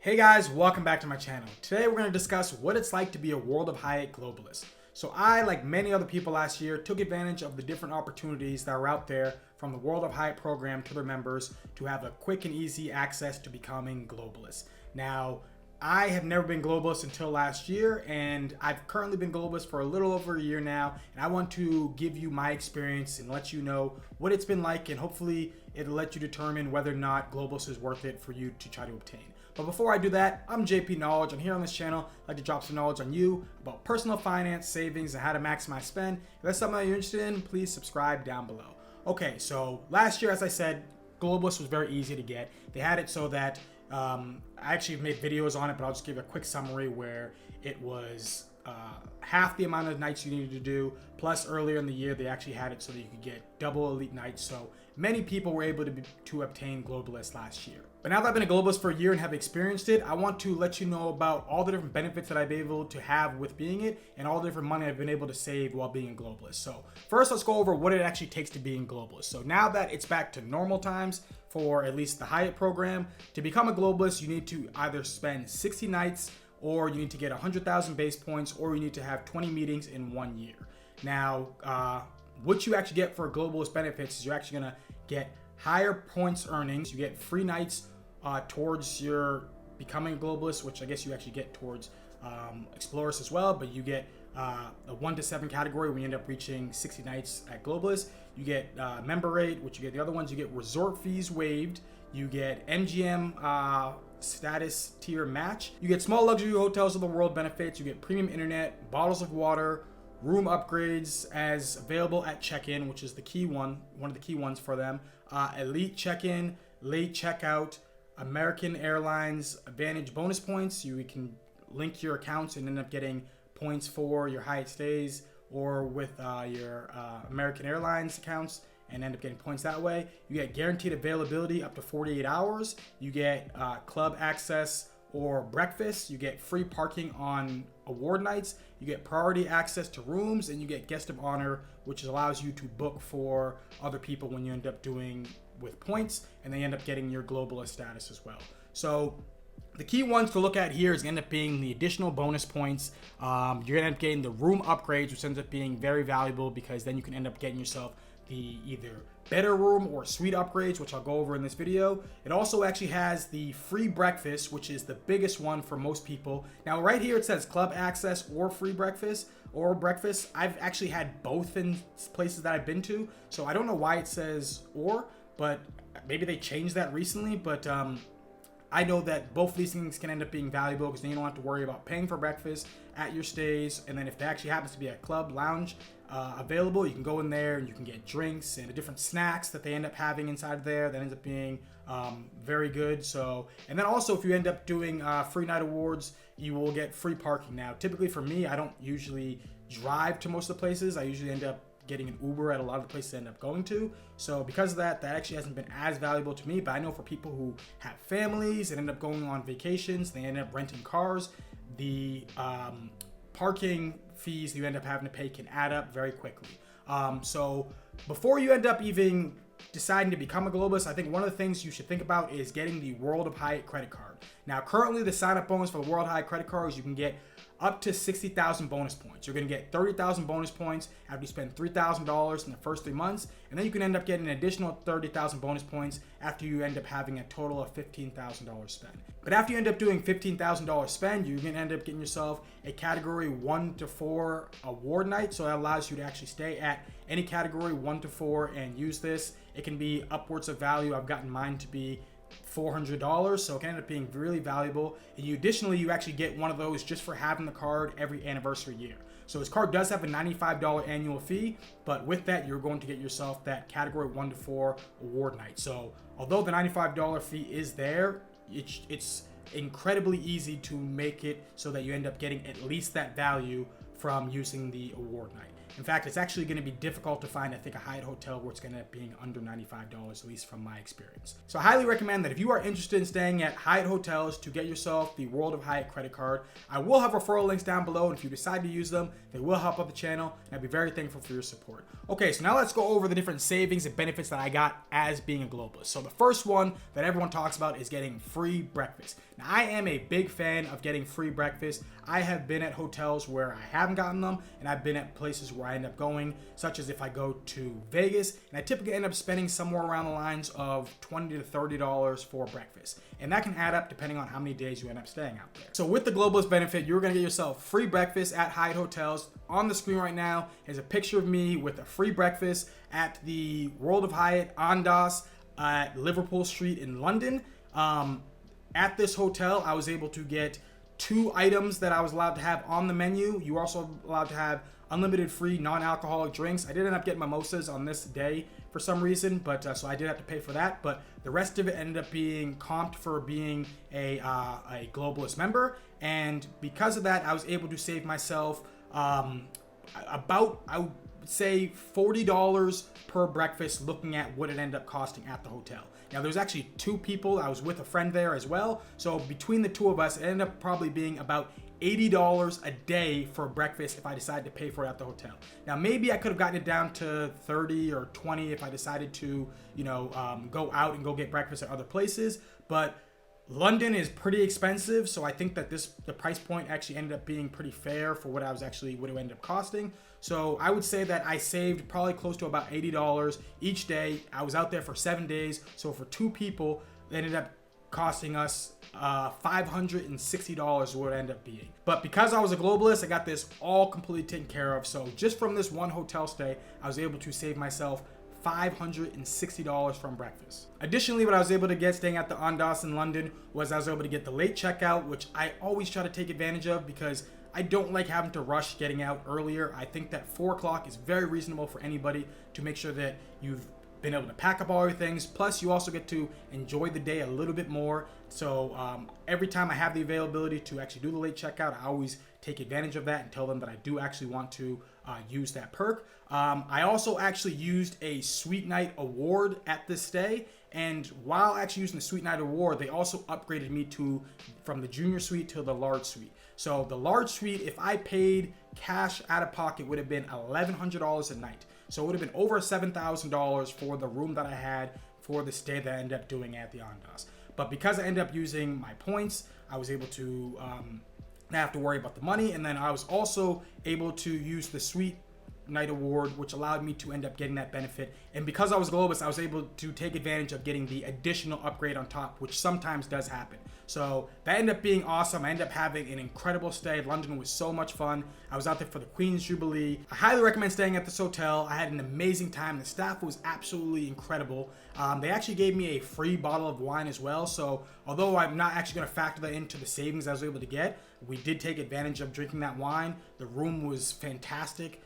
Hey guys, welcome back to my channel. Today we're going to discuss what it's like to be a World of Hyatt Globalist. So I, like many other people last year, took advantage of the different opportunities that were out there from the World of Hyatt program to their members to have a quick and easy access to becoming globalists. Now, I have never been globalist until last year, and I've currently been globalist for a little over a year now, and I want to give you my experience and let you know what it's been like, and hopefully it'll let you determine whether or not globalist is worth it for you to try to obtain. But before I do that, I'm JP Knowledge, and here on this channel, I like to drop some knowledge on you about personal finance, savings, and how to maximize spend. If that's something that you're interested in, please subscribe down below. Okay, so last year, as I said, globalist was very easy to get. They had it so that I actually made videos on it, but I'll just give a quick summary where it was half the amount of nights you needed to do, plus earlier in the year they actually had it so that you could get double elite nights. So many people were able to obtain globalist last year. But now that I've been a globalist for a year and have experienced it, I want to let you know about all the different benefits that I've been able to have with being it and all the different money I've been able to save while being a globalist. So first, let's go over what it actually takes to be a globalist. So now that it's back to normal times for at least the Hyatt program, to become a globalist, you need to either spend 60 nights, or you need to get 100,000 base points, or you need to have 20 meetings in 1 year. Now, what you actually get for globalist benefits is you're actually gonna get higher points earnings. You get free nights towards your becoming a globalist, which I guess you actually get towards explorers as well, but you get a 1 to 7 category when you end up reaching 60 nights at globalist. You get member rate, which you get the other ones. You get resort fees waived. You get MGM status tier match. You get small luxury hotels of the world benefits. You get premium internet, bottles of water, room upgrades as available at check-in, which is the key one of the key ones for them. Elite check-in, late checkout, American Airlines Advantage bonus points. You can link your accounts and end up getting points for your Hyatt stays or with your American Airlines accounts and end up getting points that way. You get guaranteed availability up to 48 hours. You get club access or breakfast. You get free parking on award nights. You get priority access to rooms, and you get guest of honor, which allows you to book for other people when you end up doing with points, and they end up getting your globalist status as well. So the key ones to look at here is going to end up being the additional bonus points. You're going to end up getting the room upgrades, which ends up being very valuable because then you can end up getting yourself the either better room or suite upgrades, which I'll go over in this video. It also actually has the free breakfast, which is the biggest one for most people. Now right here it says club access or free breakfast or breakfast. I've actually had both in places that I've been to, so I don't know why it says or, but maybe they changed that recently. But I know that both of these things can end up being valuable because then you don't have to worry about paying for breakfast at your stays. And then if there actually happens to be a club lounge available, you can go in there and you can get drinks and the different snacks that they end up having inside there that ends up being very good. So, and then also if you end up doing free night awards, you will get free parking. Now, typically for me, I don't usually drive to most of the places. I usually end up getting an Uber at a lot of the places I end up going to. So because of that, that actually hasn't been as valuable to me, but I know for people who have families and end up going on vacations, they end up renting cars, the parking fees that you end up having to pay can add up very quickly. So before you end up even deciding to become a globalist, I think one of the things you should think about is getting the World of Hyatt credit card. Now, currently the sign-up bonus for the World Hyatt credit card is you can get up to 60,000 bonus points. You're going to get 30,000 bonus points after you spend $3,000 in the first 3 months, and then you can end up getting an additional 30,000 bonus points after you end up having a total of $15,000 spent. But after you end up doing $15,000 spend, you're going to end up getting yourself a category 1 to 4 award night, so that allows you to actually stay at any category 1 to 4 and use this. It can be upwards of value. I've gotten mine to be $400, so it can end up being really valuable. And additionally, you actually get one of those just for having the card every anniversary year. So this card does have a $95 annual fee, but with that, you're going to get yourself that category 1 to 4 award night. So although the $95 fee is there, it's incredibly easy to make it so that you end up getting at least that value from using the award night. In fact, it's actually going to be difficult to find, I think, a Hyatt hotel where it's going to end up being under $95, at least from my experience. So I highly recommend that if you are interested in staying at Hyatt hotels to get yourself the World of Hyatt credit card, I will have referral links down below, and if you decide to use them, they will help out the channel, and I'd be very thankful for your support. Okay, so now let's go over the different savings and benefits that I got as being a globalist. So the first one that everyone talks about is getting free breakfast. Now, I am a big fan of getting free breakfast. I have been at hotels where I haven't gotten them, and I've been at places where I end up going, such as if I go to Vegas, and I typically end up spending somewhere around the lines of $20 to $30 for breakfast. And that can add up depending on how many days you end up staying out there. So with the globalist benefit, you're gonna get yourself free breakfast at Hyatt hotels. On the screen right now is a picture of me with a free breakfast at the World of Hyatt Andaz at Liverpool Street in London. At this hotel, I was able to get 2 items that I was allowed to have on the menu. You were also allowed to have unlimited free non-alcoholic drinks. I did end up getting mimosas on this day for some reason, but so I did have to pay for that. But the rest of it ended up being comped for being a globalist member, and because of that, I was able to save myself about, I would say, $40 per breakfast, looking at what it ended up costing at the hotel. Now, there's actually 2 people. I was with a friend there as well. So between the 2 of us, it ended up probably being about $80 a day for breakfast if I decided to pay for it at the hotel. Now, maybe I could have gotten it down to 30 or 20 if I decided to, go out and go get breakfast at other places. But London is pretty expensive, so I think that the price point actually ended up being pretty fair for what it ended up costing. So I would say that I saved probably close to about $80 each day. I was out there for 7 days, so for 2 people, it ended up costing us $560 would end up being. But because I was a globalist, I got this all completely taken care of. So just from this one hotel stay, I was able to save myself $560 from breakfast. Additionally, what I was able to get staying at the Andaz in London was I was able to get the late checkout, which I always try to take advantage of because I don't like having to rush getting out earlier. I think that 4 o'clock is very reasonable for anybody to make sure that you've been able to pack up all your things. Plus, you also get to enjoy the day a little bit more. So every time I have the availability to actually do the late checkout, I always take advantage of that and tell them that I do actually want to use that perk. I also actually used a Suite Night award at this stay. And while actually using the Suite Night award, they also upgraded me from the junior suite to the large suite. So the large suite, if I paid cash out of pocket, would have been $1,100 a night. So it would have been over $7,000 for the room that I had for the stay that I ended up doing at the Andaz. But because I ended up using my points, I was able to not have to worry about the money. And then I was also able to use the Suite Night award, which allowed me to end up getting that benefit. And because I was globalist, I was able to take advantage of getting the additional upgrade on top, which sometimes does happen. So that ended up being awesome. I ended up having an incredible stay. London was so much fun. I was out there for the Queen's Jubilee. I highly recommend staying at this hotel. I had an amazing time. The staff was absolutely incredible. They actually gave me a free bottle of wine as well. So although I'm not actually going to factor that into the savings I was able to get, we did take advantage of drinking that wine. The room was fantastic.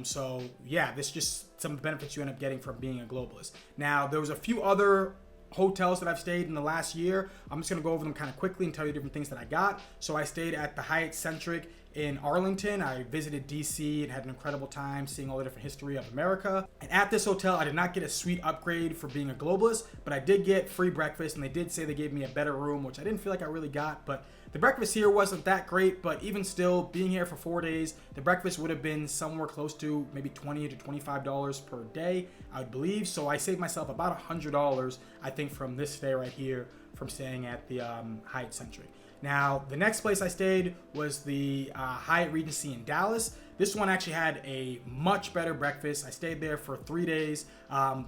So yeah, this is just some of the benefits you end up getting from being a globalist. Now, there was a few other hotels that I've stayed in the last year. I'm just gonna go over them kind of quickly and tell you different things that I got. So I stayed at the Hyatt Centric in Arlington. I visited DC and had an incredible time seeing all the different history of America. And at this hotel, I did not get a suite upgrade for being a globalist, but I did get free breakfast, and they did say they gave me a better room, which I didn't feel like I really got. But the breakfast here wasn't that great, but even still, being here for 4 days, the breakfast would have been somewhere close to maybe $20 to $25 per day, I would believe. So I saved myself about $100, I think, from this stay right here, from staying at the Hyatt Centric. Now, the next place I stayed was the Hyatt Regency in Dallas. This one actually had a much better breakfast. I stayed there for 3 days.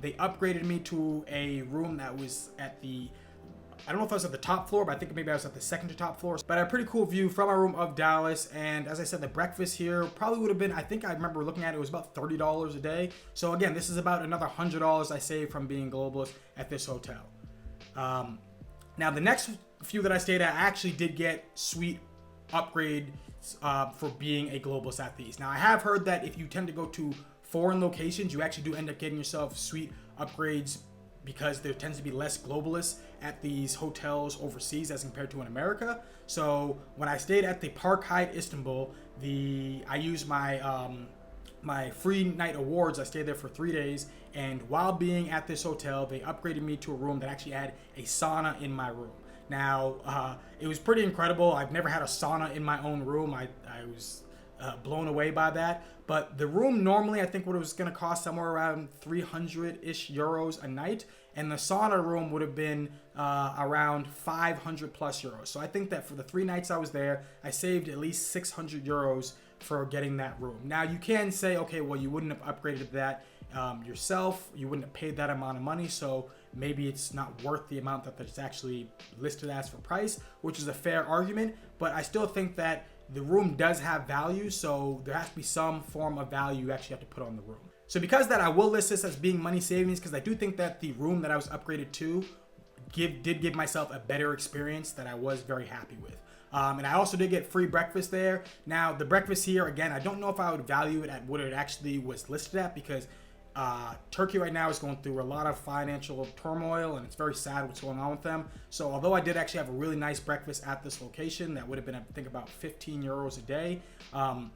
They upgraded me to a room that was at the, I don't know if I was at the top floor, but I think maybe I was at the second to top floor. But I had a pretty cool view from my room of Dallas. And as I said, the breakfast here probably would have been, I think I remember looking at it, was about $30 a day. So again, this is about another $100 I saved from being globalist at this hotel. Now, the next few that I stayed at, I actually did get suite upgrade for being a globalist at these. Now, I have heard that if you tend to go to foreign locations, you actually do end up getting yourself suite upgrades because there tends to be less globalists at these hotels overseas as compared to in America. So when I stayed at the Park Hyatt Istanbul, I used my my free night awards, I stayed there for 3 days, and while being at this hotel, they upgraded me to a room that actually had a sauna in my room. Now, it was pretty incredible. I've never had a sauna in my own room. I was blown away by that. But the room normally, I think what it was going to cost somewhere around 300-ish euros a night, and the sauna room would have been around 500 plus euros. So I think that for the 3 nights I was there, I saved at least 600 euros for getting that room. Now you can say, okay, well, you wouldn't have upgraded that yourself. You wouldn't have paid that amount of money, so maybe it's not worth the amount that it's actually listed as for price, which is a fair argument. But I still think that the room does have value, so there has to be some form of value you actually have to put on the room. So because of that, I will list this as being money savings, because I do think that the room that I was upgraded to did give myself a better experience that I was very happy with. And I also did get free breakfast there. Now, the breakfast here, again, I don't know if I would value it at what it actually was listed at, because Turkey right now is going through a lot of financial turmoil, and it's very sad what's going on with them. So although I did actually have a really nice breakfast at this location that would have been, I think, about 15 euros a day, I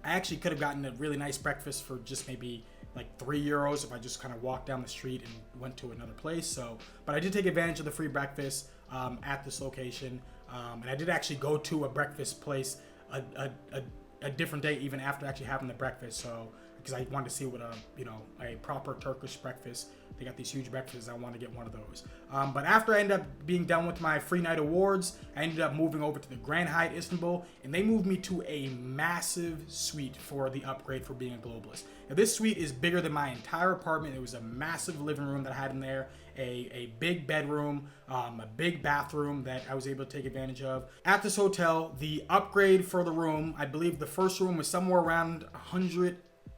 actually could have gotten a really nice breakfast for just maybe like 3 euros if I just kind of walked down the street and went to another place. So, but I did take advantage of the free breakfast at this location, and I did actually go to a breakfast place a different day even after actually having the breakfast. So, because I wanted to see what a proper Turkish breakfast. They got these huge breakfasts. I wanted to get one of those. But after I ended up being done with my free night awards, I ended up moving over to the Grand Hyatt Istanbul, and they moved me to a massive suite for the upgrade for being a globalist. Now, this suite is bigger than my entire apartment. It was a massive living room that I had in there, a big bedroom, a big bathroom that I was able to take advantage of. At this hotel, the upgrade for the room, I believe the first room was somewhere around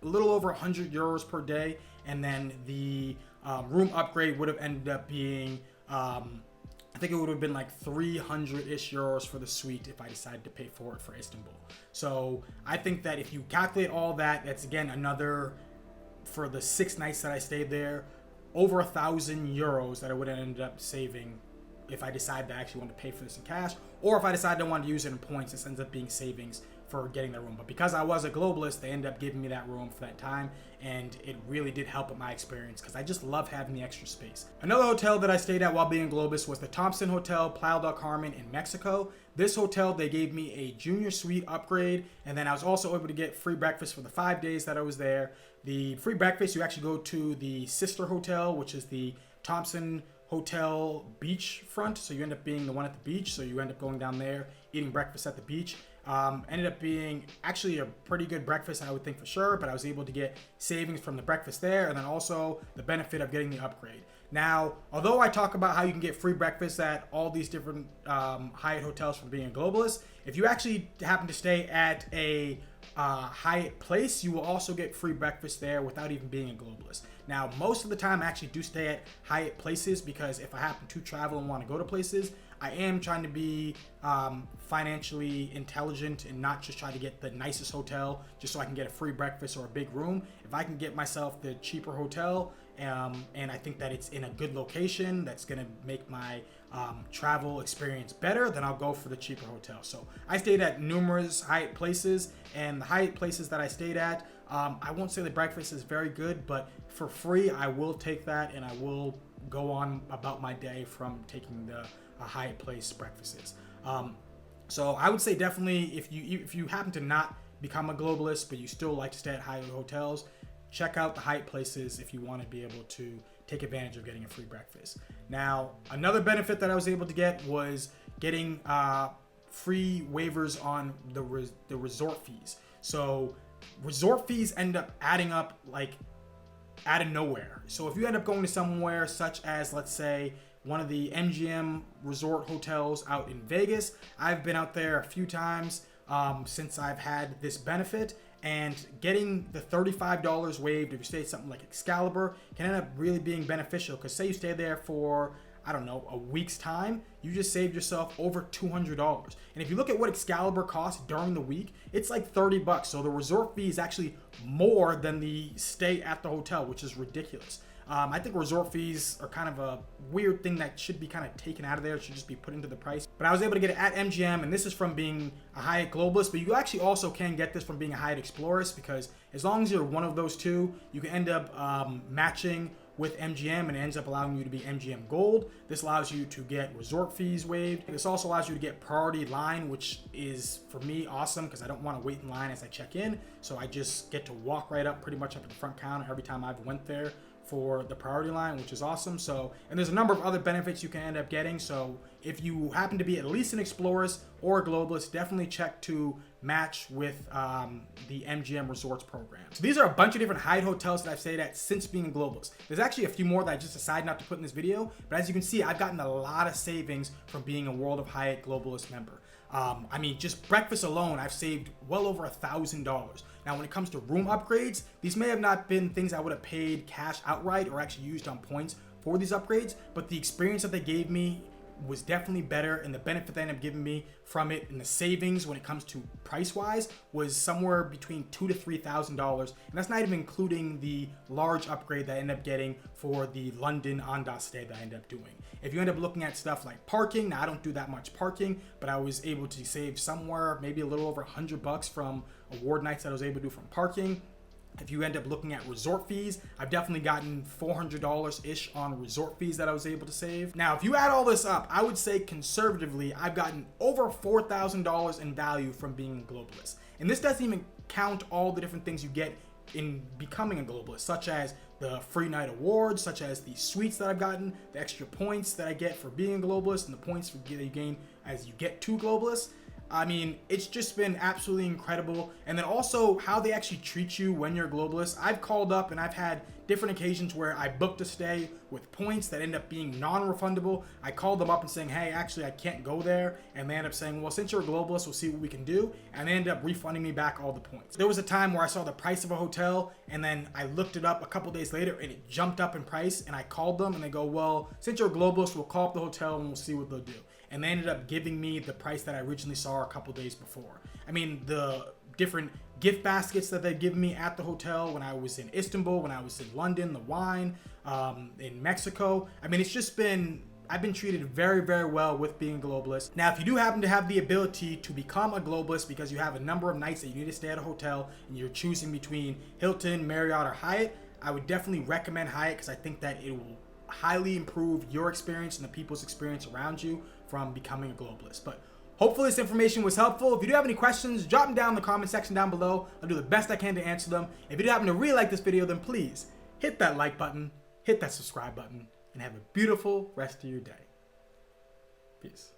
a little over 100 euros per day, and then the room upgrade would have ended up being, I think it would have been like 300-ish euros for the suite if I decided to pay for it for Istanbul. So I think that if you calculate all that, that's again another, for the 6 nights that I stayed there, over 1,000 euros that I would have ended up saving if I decided to actually want to pay for this in cash, or if I decided I wanted to use it in points. This ends up being savings for getting the room. But because I was a globalist, they ended up giving me that room for that time, and it really did help with my experience because I just love having the extra space. Another hotel that I stayed at while being a globalist was the Thompson Hotel, Playa del Carmen in Mexico. This hotel, they gave me a junior suite upgrade, and then I was also able to get free breakfast for the 5 days that I was there. The free breakfast, you actually go to the sister hotel, which is the Thompson Hotel beachfront, so you end up being the one at the beach, so you end up going down there, eating breakfast at the beach. Ended up being actually a pretty good breakfast, I would think, for sure, but I was able to get savings from the breakfast there, and then also the benefit of getting the upgrade. Now, although I talk about how you can get free breakfast at all these different Hyatt hotels from being a globalist, if you actually happen to stay at a Hyatt Place, you will also get free breakfast there without even being a globalist. Now, most of the time I actually do stay at Hyatt Places because if I happen to travel and want to go to places, I am trying to be financially intelligent and not just try to get the nicest hotel just so I can get a free breakfast or a big room. If I can get myself the cheaper hotel, and I think that it's in a good location that's going to make my travel experience better, then I'll go for the cheaper hotel. So I stayed at numerous Hyatt Places, and the Hyatt Places that I stayed at, I won't say the breakfast is very good, but for free I will take that, and I will go on about my day from taking the Hyatt Place breakfasts. So I would say definitely if you happen to not become a globalist but you still like to stay at Hyatt hotels, check out the Hyatt Places if you want to be able to take advantage of getting a free breakfast. Now, another benefit that I was able to get was getting free waivers on the resort fees. So resort fees end up adding up like out of nowhere. So if you end up going to somewhere such as, let's say, one of the MGM resort hotels out in Vegas, I've been out there a few times since I've had this benefit, and getting the $35 waived if you stay at something like Excalibur can end up really being beneficial, because say you stay there for, I don't know, a week's time, you just saved yourself over $200. And if you look at what Excalibur costs during the week, it's like $30. So the resort fee is actually more than the stay at the hotel, which is ridiculous. I think resort fees are kind of a weird thing that should be kind of taken out of there. It should just be put into the price. But I was able to get it at MGM, and this is from being a Hyatt Globalist, but you actually also can get this from being a Hyatt Explorist, because as long as you're one of those two, you can end up matching with MGM, and it ends up allowing you to be MGM Gold. This allows you to get resort fees waived. This also allows you to get priority line, which is, for me, awesome, because I don't want to wait in line as I check in. So I just get to walk right up pretty much up to the front counter every time I've went there for the priority line, which is awesome. So, and there's a number of other benefits you can end up getting. So if you happen to be at least an Explorist or a Globalist, definitely check to match with the MGM Resorts program. So these are a bunch of different Hyatt hotels that I've stayed at since being a Globalist. There's actually a few more that I just decided not to put in this video, but as you can see, I've gotten a lot of savings from being a World of Hyatt Globalist member. I mean, just breakfast alone, I've saved well over $1,000. Now, when it comes to room upgrades, these may have not been things I would have paid cash outright or actually used on points for these upgrades, but the experience that they gave me was definitely better, and the benefit they ended up giving me from it and the savings when it comes to price-wise was somewhere between $2,000 to $3,000, and that's not even including the large upgrade that I ended up getting for the London Andaz stay that I ended up doing. If you end up looking at stuff like parking, now I don't do that much parking, but I was able to save somewhere maybe a little over $100 from award nights that I was able to do from parking. If you end up looking at resort fees, I've definitely gotten $400-ish on resort fees that I was able to save. Now, if you add all this up, I would say conservatively, I've gotten over $4,000 in value from being a Globalist. And this doesn't even count all the different things you get in becoming a Globalist, such as the free night awards, such as the suites that I've gotten, the extra points that I get for being a Globalist, and the points that you gain as you get to Globalist. I mean, it's just been absolutely incredible. And then also how they actually treat you when you're a Globalist. I've called up and I've had different occasions where I booked a stay with points that end up being non-refundable. I called them up and saying, hey, actually I can't go there. And they end up saying, well, since you're a Globalist, we'll see what we can do. And they end up refunding me back all the points. There was a time where I saw the price of a hotel and then I looked it up a couple days later and it jumped up in price, and I called them and they go, well, since you're a Globalist, we'll call up the hotel and we'll see what they'll do. And they ended up giving me the price that I originally saw a couple days before. I mean, the different gift baskets that they give me at the hotel when I was in Istanbul, when I was in London, the wine, in Mexico. I mean, it's just been, I've been treated very, very well with being a Globalist. Now, if you do happen to have the ability to become a Globalist because you have a number of nights that you need to stay at a hotel and you're choosing between Hilton, Marriott, or Hyatt, I would definitely recommend Hyatt, because I think that it will highly improve your experience and the people's experience around you from becoming a Globalist. But hopefully this information was helpful. If you do have any questions, drop them down in the comment section down below. I'll do the best I can to answer them. If you do happen to really like this video, then please hit that like button, hit that subscribe button, and have a beautiful rest of your day. Peace.